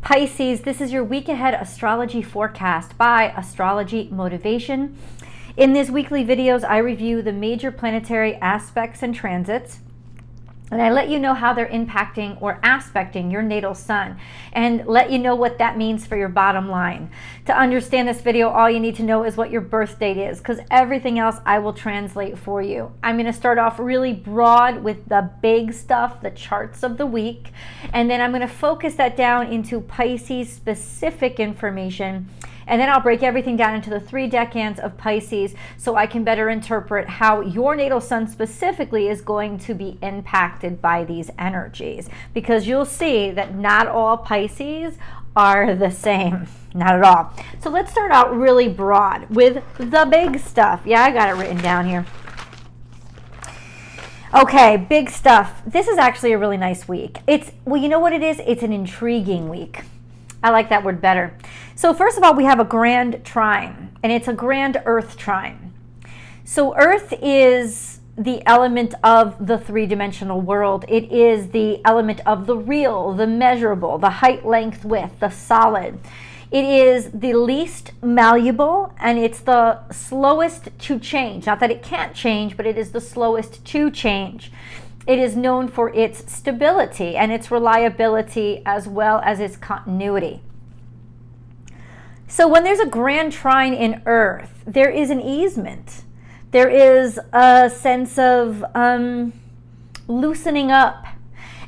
Pisces, this is your week ahead astrology forecast by Astrology Motivation. In these weekly videos, I review the major planetary aspects and transits, and I let you know how they're impacting or aspecting your natal sun and let you know what that means for your bottom line. To understand this video, all you need to know is what your birth date is, because everything else I will translate for you. I'm going to start off really broad with the big stuff, the charts of the week, and then I'm going to focus that down into Pisces specific information. And then I'll break everything down into the 3 decans of Pisces so I can better interpret how your natal sun specifically is going to be impacted by these energies. Because you'll see that not all Pisces are the same. Not at all. So let's start out really broad with the big stuff. Yeah, I got it written down here. Okay, big stuff. This is actually a really nice week. Well, you know what it is? It's an intriguing week. I like that word better. So first of all, we have a grand trine, and it's a grand earth trine. So earth is the element of the three-dimensional world. It is the element of the real, the measurable, the height, length, width, the solid. It is the least malleable, and it's the slowest to change. Not that it can't change, but it is the slowest to change. It is known for its stability and its reliability as well as its continuity. So when there's a grand trine in Earth, there is an easement. There is a sense of loosening up.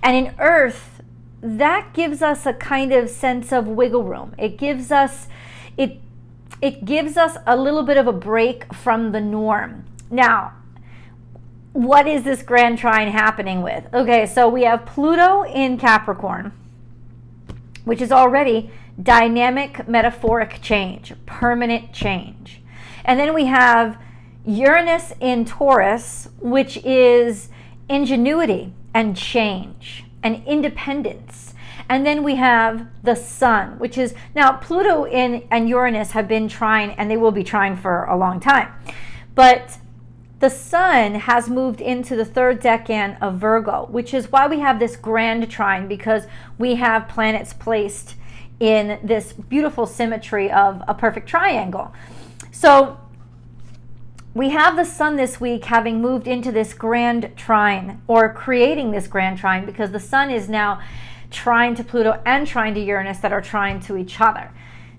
And in Earth, that gives us a kind of sense of wiggle room. It gives us a little bit of a break from the norm. Now, what is this grand trine happening with? Okay, so we have Pluto in Capricorn, which is already dynamic metaphoric change, permanent change. And then we have Uranus in Taurus, which is ingenuity and change and independence. And then we have the sun, which is, now Pluto and Uranus have been trine, and they will be trine for a long time. But the sun has moved into the 3rd decan of Virgo, which is why we have this grand trine, because we have planets placed in this beautiful symmetry of a perfect triangle. So we have the sun this week having moved into this grand trine, or creating this grand trine, because the sun is now trine to Pluto and trine to Uranus that are trine to each other.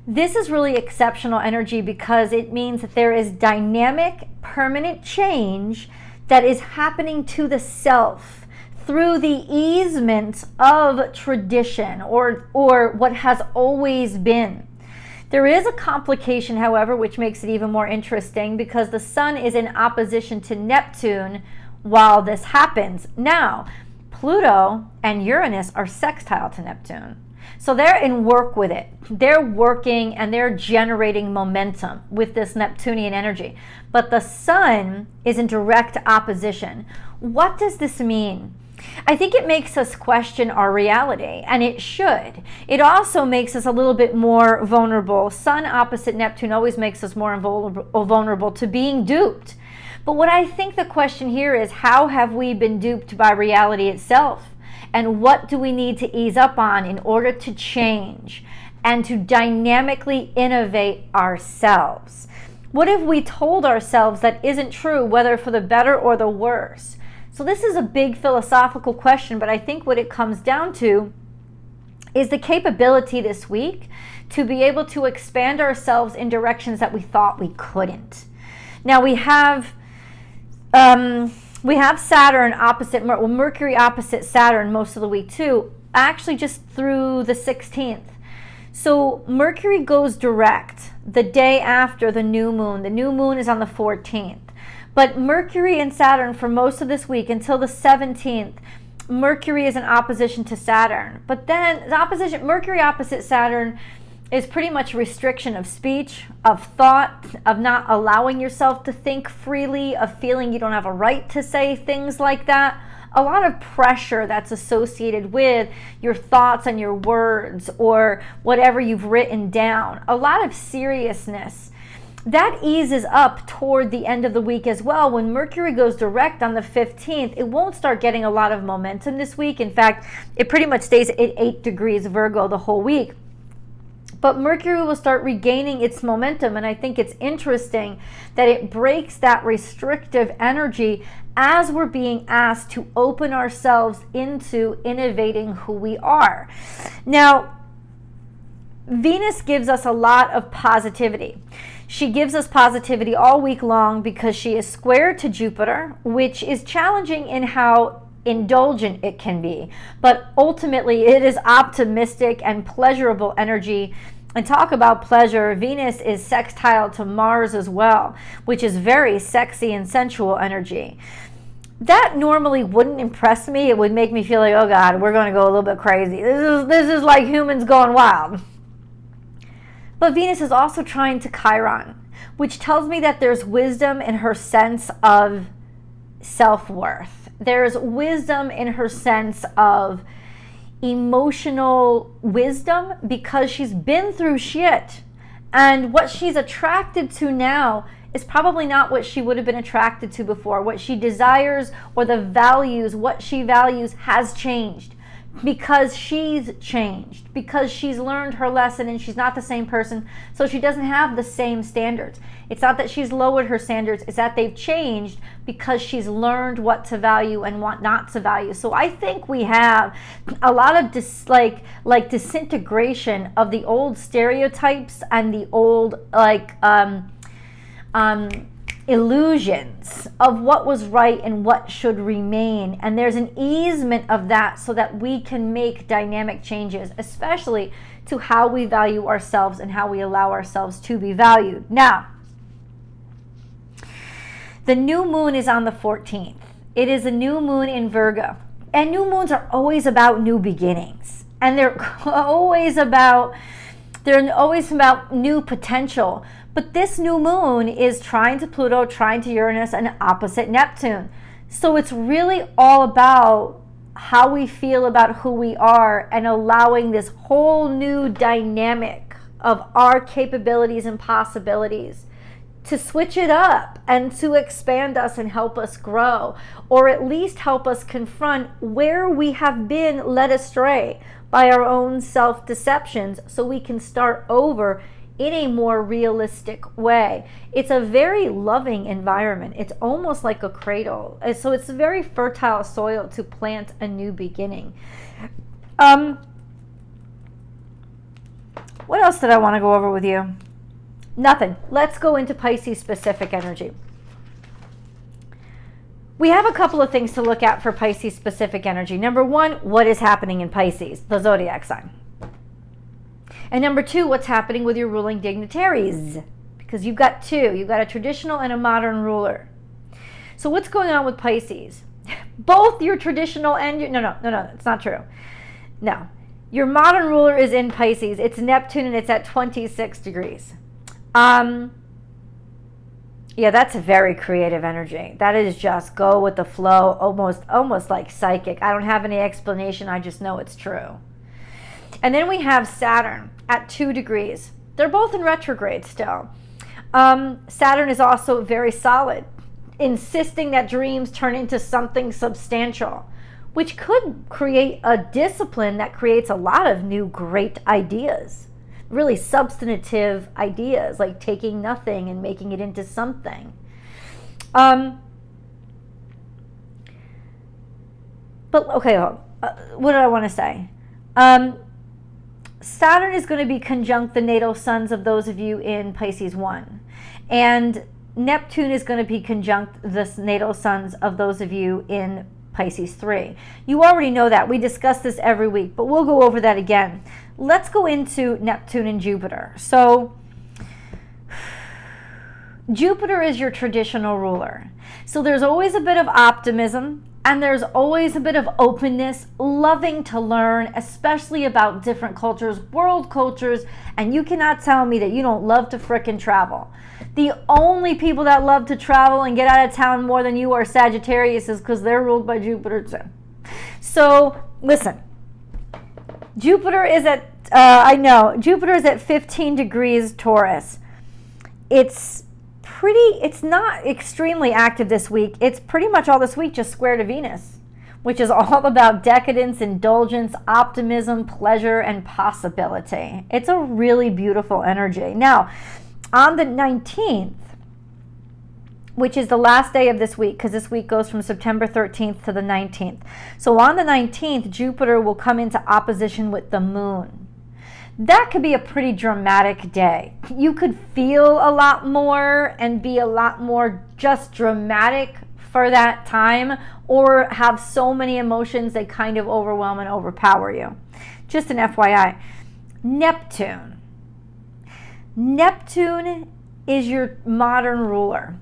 This is really exceptional energy because it means that there is dynamic, permanent change that is happening to the self through the easement of tradition or what has always been. There is a complication, however, which makes it even more interesting, because the sun is in opposition to Neptune while this happens. Now, Pluto and Uranus are sextile to Neptune. So they're in work with it. They're working and they're generating momentum with this Neptunian energy. But the sun is in direct opposition. What does this mean? I think it makes us question our reality, and it should. It also makes us a little bit more vulnerable. Sun opposite Neptune always makes us more vulnerable to being duped. But what I think the question here is, how have we been duped by reality itself? And what do we need to ease up on in order to change and to dynamically innovate ourselves? What have we told ourselves that isn't true, whether for the better or the worse? So this is a big philosophical question, but I think what it comes down to is the capability this week to be able to expand ourselves in directions that we thought we couldn't. Now we have Saturn opposite, Mercury opposite Saturn most of the week too, actually just through the 16th. So Mercury goes direct the day after the new moon. The new moon is on the 14th. But Mercury and Saturn for most of this week until the 17th, Mercury is in opposition to Saturn. But then Mercury opposite Saturn is pretty much restriction of speech, of thought, of not allowing yourself to think freely, of feeling you don't have a right to say things like that. A lot of pressure that's associated with your thoughts and your words or whatever you've written down. A lot of seriousness. That eases up toward the end of the week as well. When Mercury goes direct on the 15th, it won't start getting a lot of momentum this week. In fact, it pretty much stays at 8 degrees Virgo the whole week. But Mercury will start regaining its momentum, and I think it's interesting that it breaks that restrictive energy as we're being asked to open ourselves into innovating who we are. Now, Venus gives us a lot of positivity. She gives us positivity all week long because she is squared to Jupiter, which is challenging in how indulgent it can be. But ultimately, it is optimistic and pleasurable energy. And talk about pleasure, Venus is sextile to Mars as well, which is very sexy and sensual energy. That normally wouldn't impress me. It would make me feel like, oh God, we're going to go a little bit crazy. This is like humans going wild. But Venus is also trying to Chiron, which tells me that there's wisdom in her sense of self-worth. There's wisdom in her sense of emotional wisdom because she's been through shit. And what she's attracted to now is probably not what she would have been attracted to before. What she desires or the values, what she values has changed. Because she's changed, because she's learned her lesson and she's not the same person, so she doesn't have the same standards. It's not that she's lowered her standards, it's that they've changed because she's learned what to value and what not to value. So I think we have a lot of disintegration of the old stereotypes and the old illusions of what was right and what should remain, and there's an easement of that so that we can make dynamic changes, especially to how we value ourselves and how we allow ourselves to be valued. Now, the new moon is on the 14th. It is a new moon in Virgo, and new moons are always about new beginnings, and they're always about new potential. But this new moon is trine to Pluto, trine to Uranus, and opposite Neptune. So it's really all about how we feel about who we are and allowing this whole new dynamic of our capabilities and possibilities to switch it up and to expand us and help us grow, or at least help us confront where we have been led astray by our own self-deceptions so we can start over in a more realistic way. It's a very loving environment. It's almost like a cradle. And so it's a very fertile soil to plant a new beginning. What else did I want to go over with you? Nothing. Let's go into Pisces specific energy. We have a couple of things to look at for Pisces specific energy. Number one, what is happening in Pisces, the zodiac sign? And number two, what's happening with your ruling dignitaries? Because you've got two. You've got a traditional and a modern ruler. So what's going on with Pisces? Both your traditional and your... No, it's not true. No. Your modern ruler is in Pisces. It's Neptune and it's at 26 degrees. Yeah, that's a very creative energy. That is just go with the flow, almost like psychic. I don't have any explanation. I just know it's true. And then we have Saturn at 2 degrees. They're both in retrograde still. Saturn is also very solid, insisting that dreams turn into something substantial, which could create a discipline that creates a lot of new great ideas, really substantive ideas, like taking nothing and making it into something. But okay, what do I want to say? Saturn is going to be conjunct the natal suns of those of you in Pisces 1. And Neptune is going to be conjunct the natal suns of those of you in Pisces 3. You already know that. We discuss this every week, but we'll go over that again. Let's go into Neptune and Jupiter. So Jupiter is your traditional ruler. So there's always a bit of optimism, and there's always a bit of openness, loving to learn, especially about different cultures, world cultures, and you cannot tell me that you don't love to frickin' travel. The only people that love to travel and get out of town more than you are Sagittarius is because they're ruled by Jupiter too. So, listen. Jupiter is at, Jupiter is at 15 degrees Taurus. It's not extremely active this week. It's pretty much all this week just square to Venus, which is all about decadence, indulgence, optimism, pleasure, and possibility. It's a really beautiful energy. Now, on the 19th, which is the last day of this week, because this week goes from September 13th to the 19th. So on the 19th, Jupiter will come into opposition with the moon. That could be a pretty dramatic day. You could feel a lot more and be a lot more just dramatic for that time, or have so many emotions they kind of overwhelm and overpower you. Just an FYI. Neptune. Neptune is your modern ruler.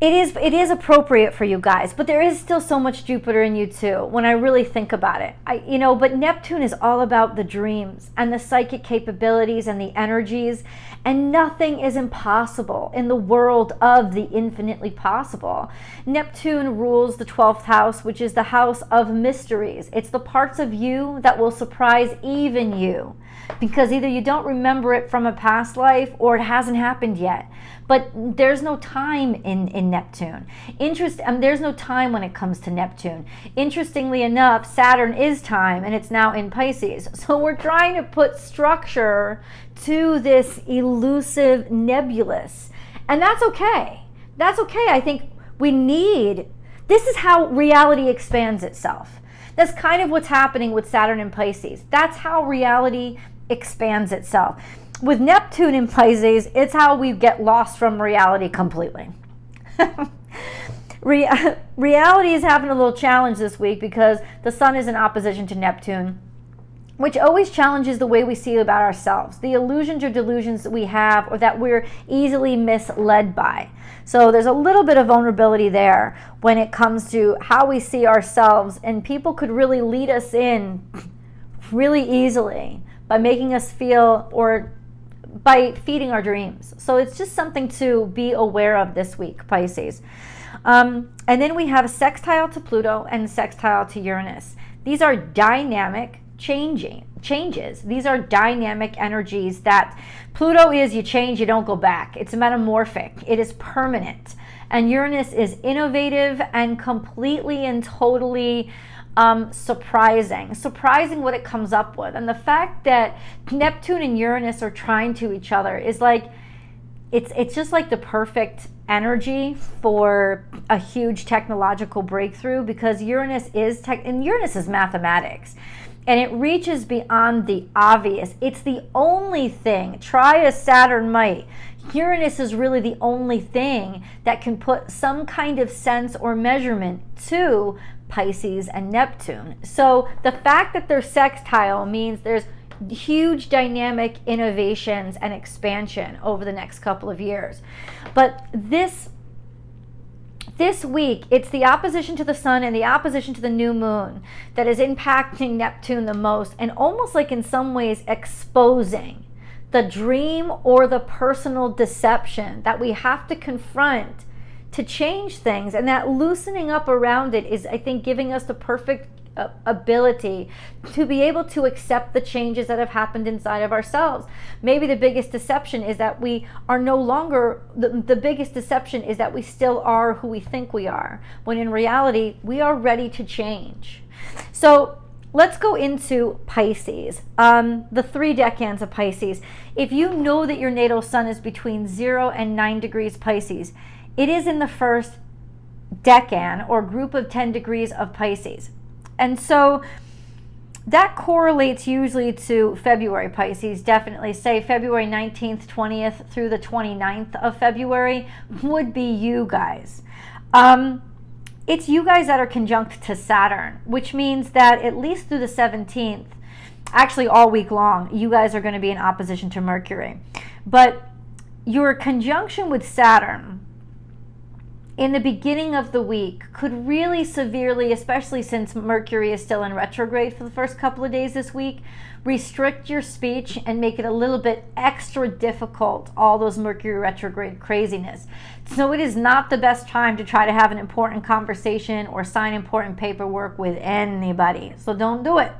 It is appropriate for you guys, but there is still so much Jupiter in you too, when I really think about it. But Neptune is all about the dreams and the psychic capabilities and the energies, and nothing is impossible in the world of the infinitely possible. Neptune rules the 12th house, which is the house of mysteries. It's the parts of you that will surprise even you, because either you don't remember it from a past life or it hasn't happened yet. But there's no time in Neptune. There's no time when it comes to Neptune. Interestingly enough, Saturn is time, and it's now in Pisces. So we're trying to put structure to this elusive nebulous. And that's okay. That's okay. I think this is how reality expands itself. That's kind of what's happening with Saturn in Pisces. That's how reality expands itself. With Neptune in Pisces, it's how we get lost from reality completely. Reality is having a little challenge this week because the sun is in opposition to Neptune, which always challenges the way we see about ourselves, the illusions or delusions that we have or that we're easily misled by. So there's a little bit of vulnerability there when it comes to how we see ourselves, and people could really lead us in really easily by making us feel, or by feeding our dreams. So it's just something to be aware of this week, Pisces. And then we have a sextile to Pluto and sextile to Uranus. These are dynamic changes. These are dynamic energies that Pluto is, you change, you don't go back. It's metamorphic. It is permanent. And Uranus is innovative and completely and totally surprising what it comes up with. And the fact that Neptune and Uranus are trying to each other is like, it's just like the perfect energy for a huge technological breakthrough, because Uranus is mathematics, and it reaches beyond the obvious. It's the only thing, try as Saturn might, Uranus is really the only thing that can put some kind of sense or measurement to Pisces and Neptune. So the fact that they're sextile means there's huge dynamic innovations and expansion over the next couple of years. But this week, it's the opposition to the sun and the opposition to the new moon that is impacting Neptune the most, and almost like in some ways exposing the dream or the personal deception that we have to confront to change things. And that loosening up around it is, I think, giving us the perfect ability to be able to accept the changes that have happened inside of ourselves. Maybe the biggest deception is that we are no longer, the biggest deception is that we still are who we think we are, when in reality, we are ready to change. So let's go into Pisces, the 3 decans of Pisces. If you know that your natal sun is between 0 and 9 degrees Pisces, it is in the first decan or group of 10 degrees of Pisces. And so that correlates usually to February Pisces, definitely. Say February 19th, 20th through the 29th of February would be you guys. It's you guys that are conjunct to Saturn, which means that at least through the 17th, actually all week long, you guys are going to be in opposition to Mercury. But your conjunction with Saturn in the beginning of the week could really severely, especially since Mercury is still in retrograde for the first couple of days this week, restrict your speech and make it a little bit extra difficult, all those Mercury retrograde craziness. So it is not the best time to try to have an important conversation or sign important paperwork with anybody. So don't do it.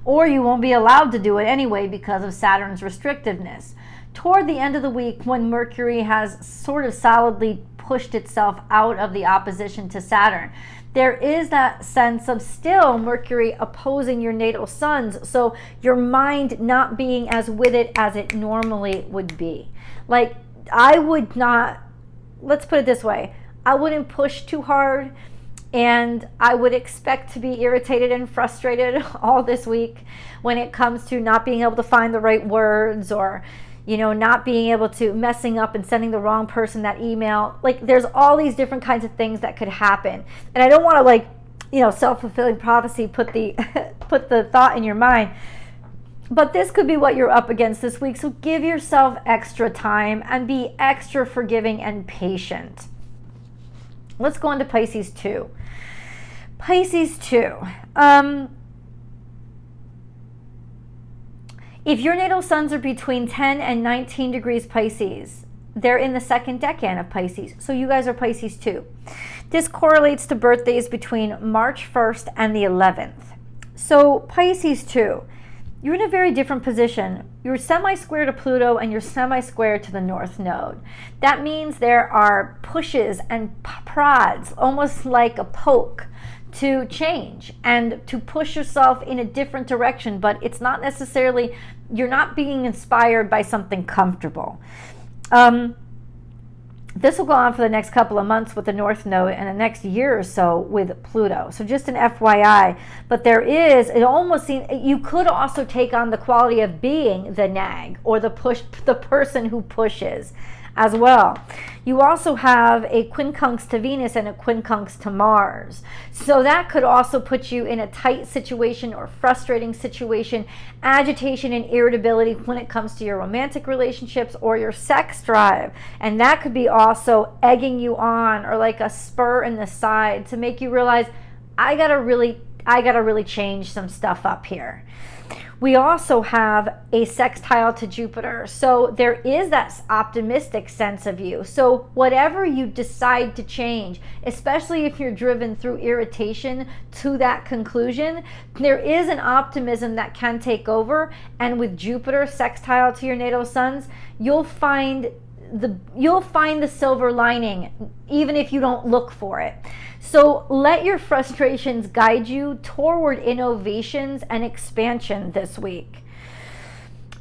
Or you won't be allowed to do it anyway because of Saturn's restrictiveness. toward the end of the week, when Mercury has sort of solidly pushed itself out of the opposition to Saturn, there is that sense of still Mercury opposing your natal suns, so your mind not being as with it as it normally would be. Like, I would not, let's put it this way, I wouldn't push too hard, and I would expect to be irritated and frustrated all this week when it comes to not being able to find the right words, or not being able to, messing up and sending the wrong person that email. Like, there's all these different kinds of things that could happen. And I don't want to, self-fulfilling prophecy, put the thought in your mind. But this could be what you're up against this week. So give yourself extra time and be extra forgiving and patient. Let's go into Pisces 2. Pisces 2. If your natal suns are between 10 and 19 degrees Pisces, they're in the second decan of Pisces. So you guys are Pisces 2. This correlates to birthdays between March 1st and the 11th. So Pisces 2, you're in a very different position. You're semi-square to Pluto and you're semi-square to the North Node. That means there are pushes and prods, almost like a poke, to change and to push yourself in a different direction, but it's not necessarily, you're not being inspired by something comfortable. This will go on for the next couple of months with the North Node and the next year or so with Pluto. So just an FYI, but there is, it almost seems, you could also take on the quality of being the nag or the person who pushes as well. You also have a quincunx to Venus and a quincunx to Mars. So that could also put you in a tight situation or frustrating situation, agitation and irritability when it comes to your romantic relationships or your sex drive. And that could be also egging you on, or like a spur in the side to make you realize, I gotta really change some stuff up here. We also have a sextile to Jupiter. So there is that optimistic sense of you. So whatever you decide to change, especially if you're driven through irritation to that conclusion, there is an optimism that can take over. And with Jupiter sextile to your natal suns, you'll find the silver lining, even if you don't look for it. So let your frustrations guide you toward innovations and expansion this week.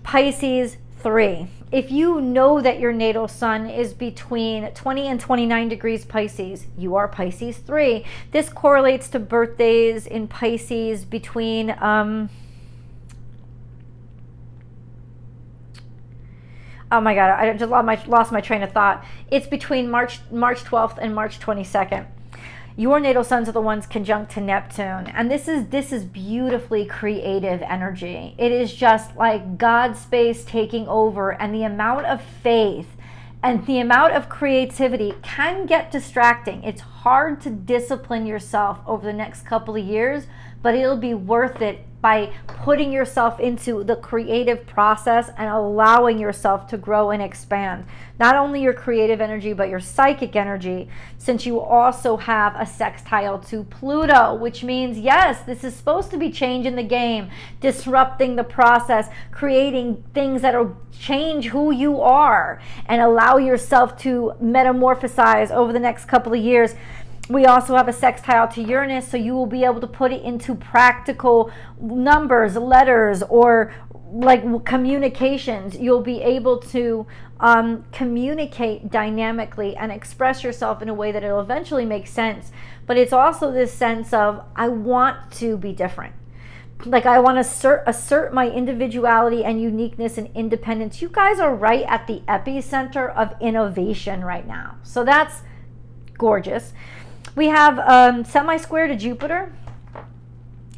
Pisces 3. If you know that your natal sun is between 20 and 29 degrees Pisces, you are Pisces 3. This correlates to birthdays in Pisces between oh my God, I just lost my train of thought. It's between March 12th and March 22nd. Your natal suns are the ones conjunct to Neptune. And this is beautifully creative energy. It is just like God's space taking over, and the amount of faith and the amount of creativity can get distracting. It's hard to discipline yourself over the next couple of years, but it'll be worth it by putting yourself into the creative process and allowing yourself to grow and expand. Not only your creative energy, but your psychic energy, since you also have a sextile to Pluto, which means, yes, this is supposed to be changing the game, disrupting the process, creating things that will change who you are and allow yourself to metamorphosize over the next couple of years. We also have a sextile to Uranus, so you will be able to put it into practical numbers, letters, or like communications. You'll be able to communicate dynamically and express yourself in a way that it'll eventually make sense. But it's also this sense of, I want to be different. Like, I want to assert my individuality and uniqueness and independence. You guys are right at the epicenter of innovation right now. So that's gorgeous. We have semi-square to Jupiter.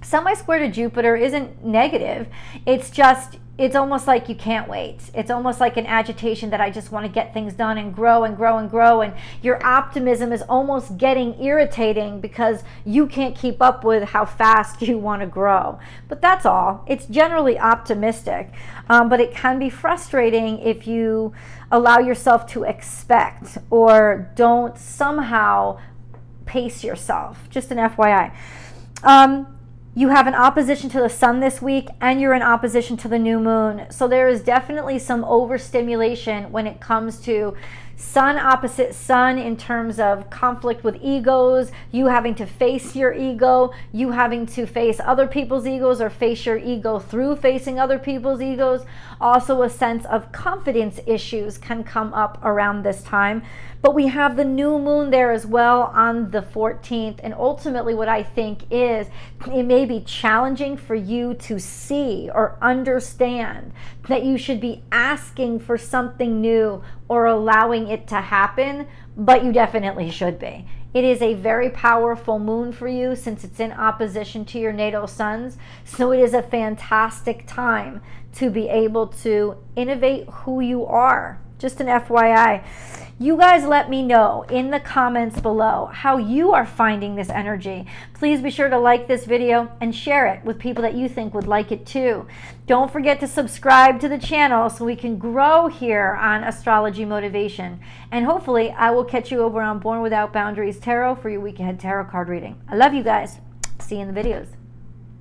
Semi-square to Jupiter isn't negative. It's just, it's almost like you can't wait. It's almost like an agitation that I just want to get things done and grow and grow and grow. And your optimism is almost getting irritating because you can't keep up with how fast you want to grow. But that's all. It's generally optimistic. But it can be frustrating if you allow yourself to expect or don't somehow pace yourself. Just an FYI. You have an opposition to the sun this week, and you're in opposition to the new moon. So there is definitely some overstimulation when it comes to sun opposite sun in terms of conflict with egos, you having to face your ego, you having to face other people's egos or face your ego through facing other people's egos. Also a sense of confidence issues can come up around this time. But we have the new moon there as well on the 14th. And ultimately what I think is it may be challenging for you to see or understand that you should be asking for something new or allowing it to happen, but you definitely should be. It is a very powerful moon for you since it's in opposition to your natal suns. So it is a fantastic time to be able to innovate who you are. Just an FYI. You guys let me know in the comments below how you are finding this energy. Please be sure to like this video and share it with people that you think would like it too. Don't forget to subscribe to the channel so we can grow here on Astrology Motivation. And hopefully I will catch you over on Born Without Boundaries Tarot for your week ahead tarot card reading. I love you guys. See you in the videos.